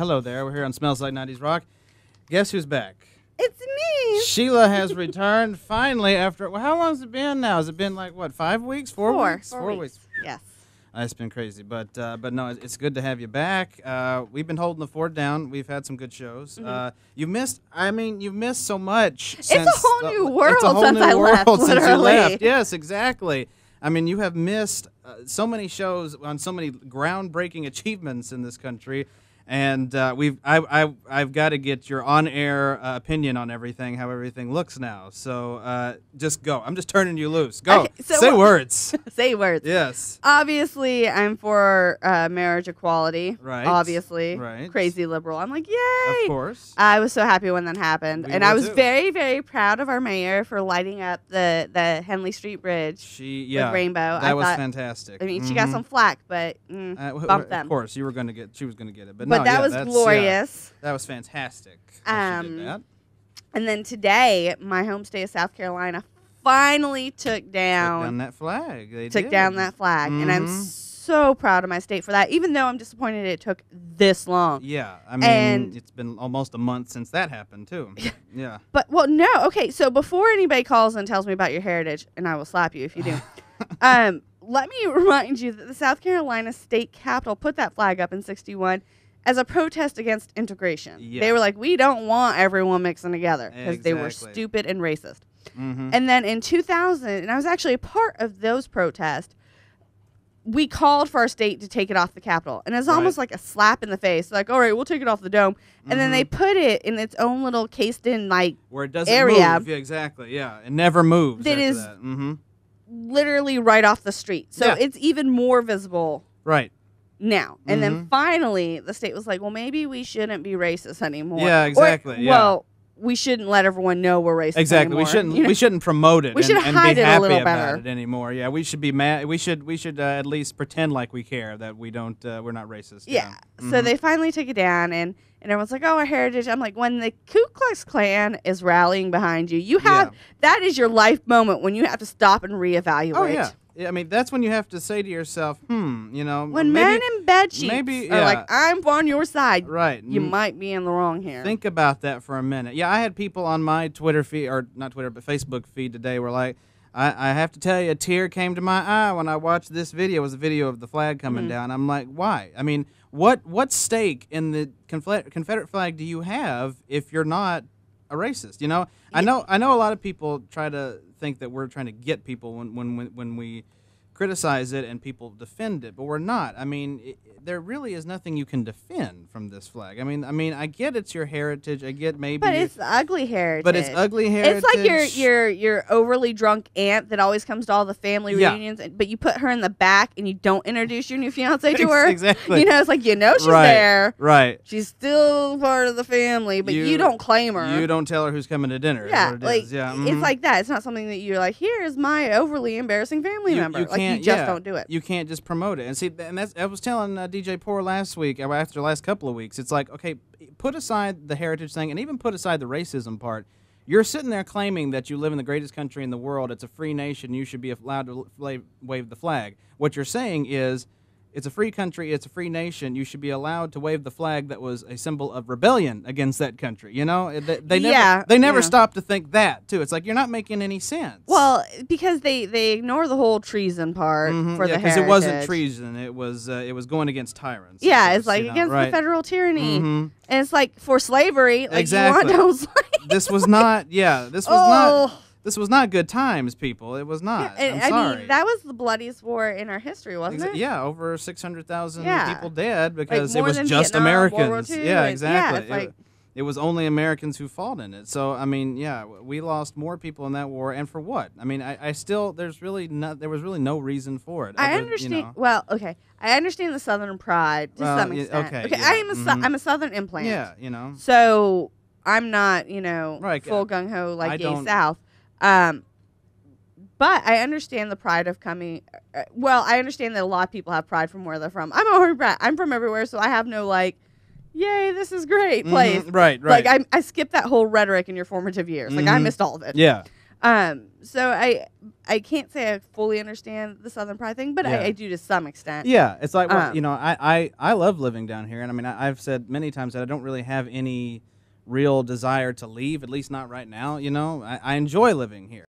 Hello there. We're here on Smells Like 90's Rock. Guess who's back? It's me. Sheila has returned finally after, well, how long has it been now? Has it been like, what, 5 weeks? 4 weeks? 4 weeks. Yes. It's been crazy, but no, it's good to have you back. We've been holding the fort down. We've had some good shows. You've missed so much. It's a whole new world since I left, since you literally. left. Yes, exactly. I mean, you have missed so many shows on so many groundbreaking achievements in this country. And I've got to get your on-air opinion on everything, how everything looks now. So just go. I'm just turning you loose. Go. Okay, so say words. Say words. Yes. Obviously, I'm for marriage equality. Right. Obviously. Right. Crazy liberal. I'm like, yay. Of course. I was so happy when that happened. We And were I was too. very, very proud of our mayor for lighting up the Henley Street Bridge with rainbow. That was fantastic. I mean, she got some flack, but bump them. Of course, she was going to get it. But that was glorious. That was fantastic. That she did that. And then today, my home state of South Carolina finally took down that flag. They took did. down that flag, and I'm so proud of my state for that. Even though I'm disappointed it took this long. Yeah, I mean, it's been almost a month since that happened too. Yeah. But no. Okay, so before anybody calls and tells me about your heritage, and I will slap you if you do. Let me remind you that the South Carolina state capitol put that flag up in '61 as a protest against integration. Yeah. They were like, we don't want everyone mixing together because they were stupid and racist. And then in 2000, and I was actually a part of those protests, we called for our state to take it off the Capitol. And it's almost like a slap in the face. Like, all right, we'll take it off the dome. And then they put it in its own little cased-in where it doesn't area. move. Yeah, exactly, yeah. It never moves That is that. literally right off the street. So it's even more visible. Right. Now. And then finally, the state was like, well, maybe we shouldn't be racist anymore. Yeah, exactly. Well, we shouldn't let everyone know we're racist Exactly. anymore. We shouldn't promote it. We should and hide be it a happy little about better. it anymore. Yeah, we should be mad. We should at least pretend like we care, that we don't. We're not racist. Yeah. So they finally took it down, and everyone's like, oh, our heritage. I'm like, when the Ku Klux Klan is rallying behind you, you have that is your life moment when you have to stop and reevaluate. Oh yeah. I mean, that's when you have to say to yourself, when men in bed sheets are like, I'm on your side. Right. You might be in the wrong here. Think about that for a minute. Yeah, I had people on my Twitter feed, or not Twitter, but Facebook feed today were like, I have to tell you, a tear came to my eye when I watched this video. It was a video of the flag coming down. I'm like, why? I mean, what stake in the Confederate flag do you have if you're not a racist? You know, I know a lot of people try to think that we're trying to get people when we criticize it and people defend it, but we're not. I mean, there really is nothing you can defend from this flag. I mean, I get it's your heritage. I get maybe, but it's ugly heritage. But it's ugly heritage. It's like your overly drunk aunt that always comes to all the family reunions, but you put her in the back and you don't introduce your new fiance to her. Exactly. You know, it's like she's there. Right. She's still part of the family, but you don't claim her. You don't tell her who's coming to dinner. Yeah, it's like that. It's not something that you're like, here's my overly embarrassing family member. You just don't do it. You can't just promote it. And see, I was telling DJ Poor last week, after the last couple of weeks, it's like, okay, put aside the heritage thing and even put aside the racism part. You're sitting there claiming that you live in the greatest country in the world. It's a free nation. You should be allowed to wave the flag. What you're saying is, it's a free country, it's a free nation, you should be allowed to wave the flag that was a symbol of rebellion against that country. You know, they never stop to think that, too. It's like, you're not making any sense. Well, because they ignore the whole treason part for the heritage. Because it wasn't treason, it was going against tyrants. Yeah, it's like against the federal tyranny. And it's like for slavery, like you want to slave. This was not, this was not good times, people. It was not. I'm sorry. I mean, that was the bloodiest war in our history, wasn't it? Yeah, over 600,000 people dead because like it was just Vietnam, Americans. Yeah, exactly. It was only Americans who fought in it. So I mean, we lost more people in that war, and for what? I mean, I still there was really no reason for it. I understand. Well, okay, I understand the Southern pride to some extent. Okay, I'm a Southern implant. Yeah, you know. So I'm not, full gung ho like yay South. But I understand the pride of coming. I understand that a lot of people have pride from where they're from. I'm from everywhere, so I have no yay, this is great place. Right. Like I skipped that whole rhetoric in your formative years. Like I missed all of it. Yeah. So I can't say I fully understand the Southern pride thing, but I do to some extent. Yeah, it's like, well, you know, I love living down here, and I mean, I've said many times that I don't really have any real desire to leave, at least not right now. You know, I enjoy living here.